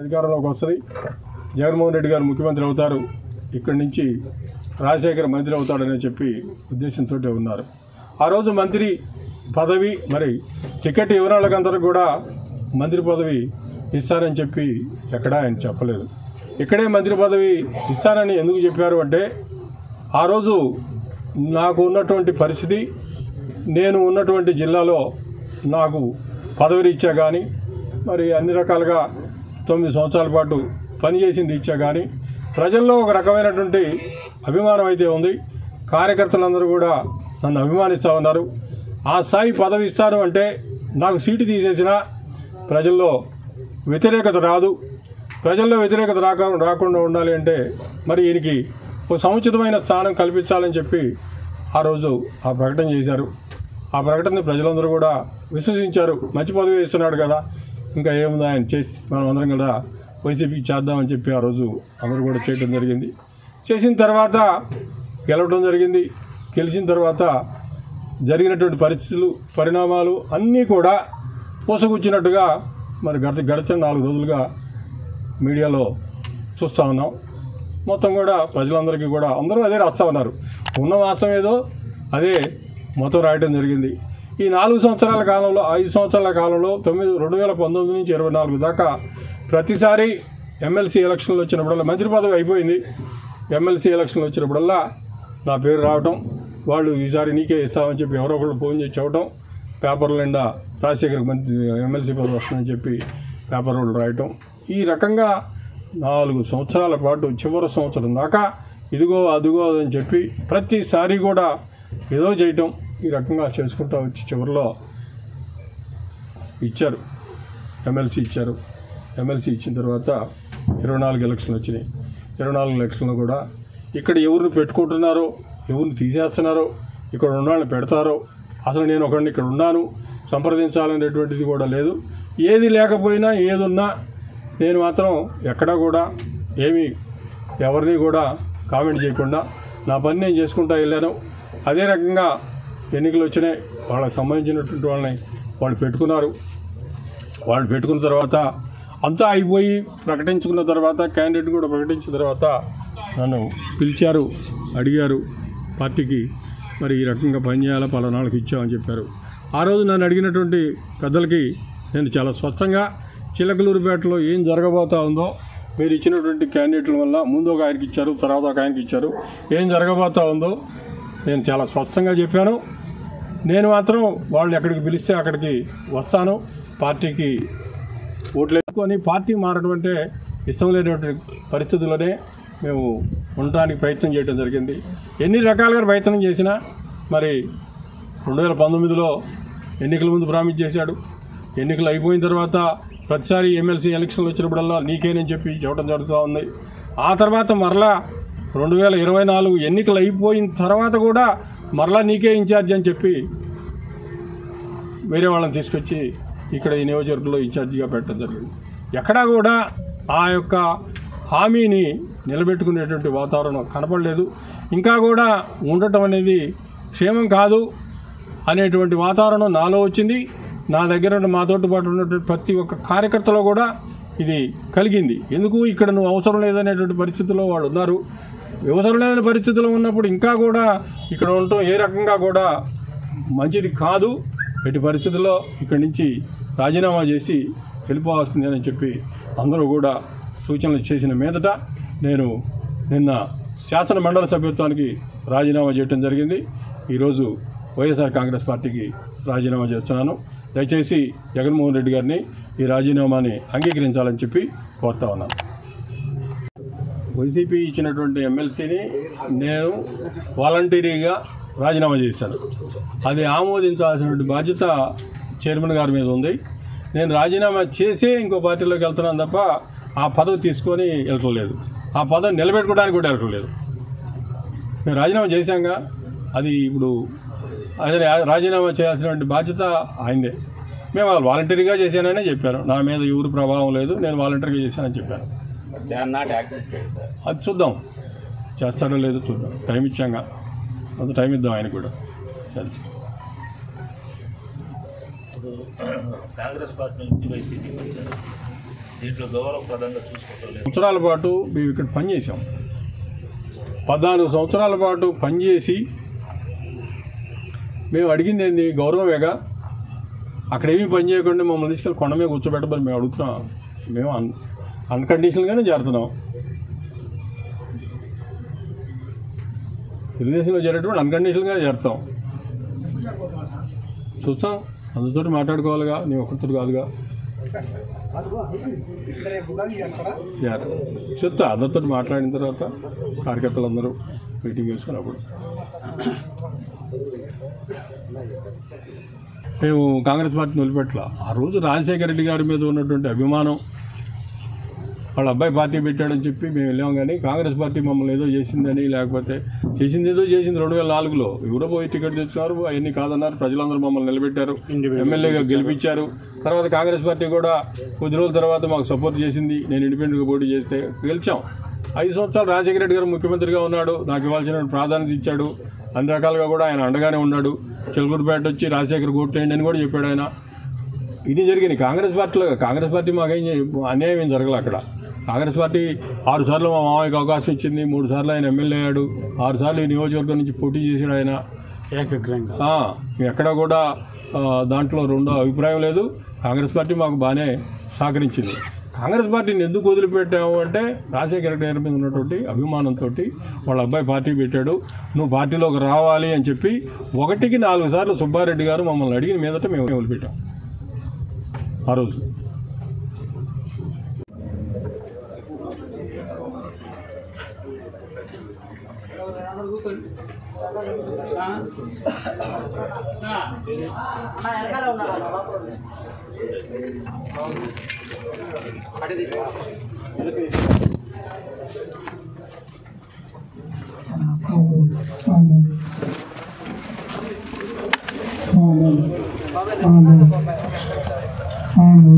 అధికారంలోకి వస్తుంది, జగన్మోహన్ రెడ్డి గారు ముఖ్యమంత్రి అవుతారు, ఇక్కడి నుంచి రాజశేఖర్ మంత్రి అవుతాడని చెప్పి ఉద్దేశంతో ఉన్నారు. ఆ రోజు మంత్రి పదవి మరి టికెట్ ఇవ్వని వాళ్ళకందరూ కూడా మంత్రి పదవి ఇస్తారని చెప్పి ఎక్కడా ఆయన చెప్పలేదు. ఇక్కడే మంత్రి పదవి ఇస్తారని ఎందుకు చెప్పారు అంటే, ఆ రోజు నాకు ఉన్నటువంటి పరిస్థితి, నేను ఉన్నటువంటి జిల్లాలో నాకు పదవి రీత్యా కానీ మరి అన్ని రకాలుగా 9 సంవత్సరాల పాటు పనిచేసిన రీత్యా కానీ ప్రజల్లో ఒక రకమైనటువంటి అభిమానం అయితే ఉంది. కార్యకర్తలందరూ కూడా నన్ను అభిమానిస్తూ ఉన్నారు. ఆ స్థాయి పదవి ఇస్తాను అంటే నాకు సీటు తీసేసినా ప్రజల్లో వ్యతిరేకత రాదు. ప్రజల్లో వ్యతిరేకత రాకుండా ఉండాలి అంటే మరి ఈయనకి ఒక సముచితమైన స్థానం కల్పించాలని చెప్పి ఆ రోజు ఆ ప్రకటన చేశారు. ఆ ప్రకటనని ప్రజలందరూ కూడా విశ్వసించారు. మంచి పదవి ఇస్తున్నాడు కదా, ఇంకా ఏముంది ఆయన చేసి మనం అందరం కూడా వైసీపీకి చేద్దామని చెప్పి ఆ రోజు అందరూ కూడా చేయడం జరిగింది. చేసిన తర్వాత గెలవడం జరిగింది. గెలిచిన తర్వాత జరిగినటువంటి పరిణామాలు అన్నీ కూడా పూసగుచ్చినట్టుగా మరి గడిచిన 4 రోజులుగా మీడియాలో చూస్తూ ఉన్నాం. మొత్తం కూడా ప్రజలందరికీ కూడా అందరూ అదే రాస్తూ ఉన్నారు. ఉన్న వాస్తవం ఏదో అదే మొత్తం రాయటం జరిగింది. ఈ 4 సంవత్సరాల కాలంలో 5 సంవత్సరాల కాలంలో 2019 నుంచి 24 దాకా ప్రతిసారి ఎమ్మెల్సీ ఎలక్షన్లు వచ్చినప్పుడల్లా మంత్రి పదవి అయిపోయింది. ఎమ్మెల్సీ ఎలక్షన్లు వచ్చినప్పుడల్లా నా పేరు రావటం, వాళ్ళు ఈసారి నీకే ఇస్తామని చెప్పి ఎవరో ఒకళ్ళు ఫోన్ చేసి చెప్పటం, పేపర్ల నిండా రాజశేఖర్ మంత్రి ఎమ్మెల్సీ పదవి వస్తుందని చెప్పి పేపర్ వాళ్ళు రాయటం. ఈ రకంగా 4 సంవత్సరాల పాటు చివరి సంవత్సరం దాకా ఇదిగో అదిగో అని చెప్పి ప్రతిసారి కూడా ఏదో చేయటం, ఈ రకంగా చేసుకుంటూ వచ్చి చివరిలో ఇచ్చారు, ఎమ్మెల్సీ ఇచ్చారు. ఎమ్మెల్సీ ఇచ్చిన తర్వాత 24 ఎలక్షన్లు వచ్చినాయి. 24 ఎలక్షన్లు కూడా ఇక్కడ ఎవరిని పెట్టుకుంటున్నారో, ఎవరిని తీసేస్తున్నారో, ఇక్కడ ఉన్నవాళ్ళని పెడతారో, అసలు నేను ఒకరిని ఇక్కడ ఉన్నాను సంప్రదించాలనేటువంటిది కూడా లేదు. ఏది లేకపోయినా ఏదున్నా నేను మాత్రం ఎక్కడా కూడా ఏమీ ఎవరిని కూడా కామెంట్ చేయకుండా నా పని నేను చేసుకుంటూ వెళ్ళాను. అదే రకంగా ఎన్నికలు వచ్చినాయి, వాళ్ళకి సంబంధించినటువంటి వాళ్ళని వాళ్ళు పెట్టుకున్నారు. వాళ్ళు పెట్టుకున్న తర్వాత అంతా అయిపోయి ప్రకటించుకున్న తర్వాత క్యాండిడేట్ కూడా ప్రకటించిన తర్వాత నన్ను పిలిచారు, అడిగారు పార్టీకి మరి ఈ రకంగా పనిచేయాలా, పలానాళ్ళకి ఇచ్చామని చెప్పారు. ఆ రోజు నన్ను అడిగినటువంటి పెద్దలకి నేను చాలా స్పష్టంగా చిలకలూరుపేటలో ఏం జరగబోతా ఉందో, మీరు ఇచ్చినటువంటి క్యాండిడేట్ల వల్ల ముందు ఒక ఆయనకి ఇచ్చారు, తర్వాత ఒక ఆయనకి ఇచ్చారు, ఏం జరగబోతా ఉందో నేను చాలా స్పష్టంగా చెప్పాను. నేను మాత్రం వాళ్ళు ఎక్కడికి పిలిస్తే అక్కడికి వస్తాను, పార్టీకి ఓట్లు వేసుకొని పార్టీ మారడం అంటే ఇష్టం లేనటువంటి పరిస్థితుల్లోనే మేము ఉండడానికి ప్రయత్నం చేయడం జరిగింది. ఎన్ని రకాలుగా ప్రయత్నం చేసినా మరి 2019లో ఎన్నికల ముందు ప్రామిస్ చేశాడు. ఎన్నికలు అయిపోయిన తర్వాత ప్రతిసారి ఎమ్మెల్సీ ఎలక్షన్లు వచ్చినప్పుడల్లా నీకేనని చెప్పి చెప్పడం జరుగుతూ ఉంది. ఆ తర్వాత మరలా 2024 ఎన్నికలు అయిపోయిన తర్వాత కూడా మరలా నీకే ఇన్ఛార్జ్ అని చెప్పి వేరే వాళ్ళని తీసుకొచ్చి ఇక్కడ ఈ నియోజకవర్గంలో ఇన్ఛార్జిగా పెట్టడం జరిగింది. ఎక్కడా కూడా ఆ యొక్క హామీని నిలబెట్టుకునేటువంటి వాతావరణం కనపడలేదు. ఇంకా కూడా ఉండటం అనేది క్షేమం కాదు అనేటువంటి వాతావరణం నాలో వచ్చింది. నా దగ్గర మాతోటి పాటు ఉన్నటువంటి ప్రతి ఒక్క కార్యకర్తలో కూడా ఇది కలిగింది. ఎందుకు ఇక్కడ నువ్వు అవసరం లేదనేటువంటి పరిస్థితుల్లో వాళ్ళు ఉన్నారు. అవసరం లేని పరిస్థితుల్లో ఉన్నప్పుడు ఇంకా కూడా ఇక్కడ ఉండటం ఏ రకంగా కూడా మంచిది కాదు. ఎట్టి పరిస్థితుల్లో ఇక్కడి నుంచి రాజీనామా చేసి వెళ్ళిపోవాల్సిందేనని చెప్పి అందరూ కూడా సూచనలు చేసిన మీదట నేను నిన్న శాసన మండలి సభ్యత్వానికి రాజీనామా చేయడం జరిగింది. ఈరోజు వైఎస్ఆర్ కాంగ్రెస్ పార్టీకి రాజీనామా చేస్తున్నాను. దయచేసి జగన్మోహన్ రెడ్డి గారిని ఈ రాజీనామాని అంగీకరించాలని చెప్పి కోరుతా ఉన్నాను. వైసీపీ ఇచ్చినటువంటి ఎమ్మెల్సీని నేను వాలంటీరీగా రాజీనామా చేశాను. అది ఆమోదించాల్సినటువంటి బాధ్యత చైర్మన్ గారి మీద ఉంది. నేను రాజీనామా చేసే ఇంకో పార్టీలోకి వెళ్తున్నాను తప్ప ఆ పదవి తీసుకొని వెళ్ళటం లేదు, ఆ పదవి నిలబెట్టుకోవడానికి కూడా వెళ్ళటం లేదు. మేము రాజీనామా చేశాంగా, అది ఇప్పుడు అదే రాజీనామా చేయాల్సినటువంటి బాధ్యత ఆయనదే. మేము వాలంటరీగా చేశాననే చెప్పాను, నా మీద ఎవరు ప్రభావం లేదు, నేను వాలంటరీగా చేశానని చెప్పాను. అది చూద్దాం, చేస్తాడో లేదో చూద్దాం. టైం ఇచ్చాంగా, అంత టైం ఇద్దాం ఆయన కూడా. సరే, కాంగ్రెస్ పార్టీ నుంచి వైసీపీకి వచ్చారు. దీంట్లో గౌరవప్రదంగా చూసుకుంటారు. సంవత్సరాల పాటు మేము ఇక్కడ పనిచేసాం. 14 సంవత్సరాల పాటు పనిచేసి మేము అడిగింది ఏంది? గౌరవమేగా. అక్కడ ఏమీ పని చేయకుండా మమ్మల్ని తీసుకెళ్ళి కొండ మీద కూర్చోబెట్టమని మేము అడుగుతున్నాం. మేము అన్కండిషనల్గానే చేరుతున్నాం. తెలుగుదేశంలో చేరేటప్పుడు అన్కండిషనల్గానే చేరుతాం. చూస్తాం, అందరితో మాట్లాడుకోవాలిగా, నీ ఒక్కరితో కాదుగా. చెప్తా, అందరితో మాట్లాడిన తర్వాత కార్యకర్తలందరూ మీటింగ్ చేసుకున్నప్పుడు మేము కాంగ్రెస్ పార్టీని వదిలిపెట్టలా. ఆ రోజు రాజశేఖర రెడ్డి గారి మీద ఉన్నటువంటి అభిమానం, వాళ్ళ అబ్బాయి పార్టీ పెట్టాడని చెప్పి మేము వెళ్ళాం. కానీ కాంగ్రెస్ పార్టీ మమ్మల్ని ఏదో చేసిందని, లేకపోతే చేసింది 2004లో ఎవరో పోయి టికెట్ తెచ్చుకున్నారు, అవన్నీ కాదన్నారు. ప్రజలందరూ మమ్మల్ని నిలబెట్టారు, ఎమ్మెల్యేగా గెలిపించారు. తర్వాత కాంగ్రెస్ పార్టీ కూడా కొద్ది రోజుల తర్వాత మాకు సపోర్ట్ చేసింది. నేను ఇండిపెండెంట్గా పోటీ చేస్తే గెలిచాం. 5 సంవత్సరాలు రాజశేఖర రెడ్డి గారు ముఖ్యమంత్రిగా ఉన్నాడు. నాకు ఇవ్వాల్సిన ప్రాధాన్యత ఇచ్చాడు. అన్ని రకాలుగా కూడా ఆయన అండగానే ఉన్నాడు. చిలకూరుపేట వచ్చి రాజశేఖర్ ఓట్లేయండి అని కూడా చెప్పాడు ఆయన. ఇది జరిగింది కాంగ్రెస్ పార్టీ మాకేం అన్యాయం ఏం జరగలేదు అక్కడ. కాంగ్రెస్ పార్టీ 6 సార్లు మా మామయ్యకి అవకాశం ఇచ్చింది. 3 సార్లు ఆయన ఎమ్మెల్యే అయ్యాడు. 6 సార్లు ఈ నియోజకవర్గం నుంచి పోటీ చేశాడు ఆయన. ఎక్కడ కూడా దాంట్లో రెండో అభిప్రాయం లేదు. కాంగ్రెస్ పార్టీ మాకు బాగానే సహకరించింది. కాంగ్రెస్ పార్టీని ఎందుకు వదిలిపెట్టాము అంటే రాజశేఖర రెడ్డి గారి మీద ఉన్నటువంటి అభిమానంతో వాళ్ళ అబ్బాయి పార్టీ పెట్టాడు, నువ్వు పార్టీలోకి రావాలి అని చెప్పి 1కి 4 సార్లు సుబ్బారెడ్డి గారు మమ్మల్ని అడిగిన మీదట మేము వదిలిపెట్టాం ఆ రోజు. అవును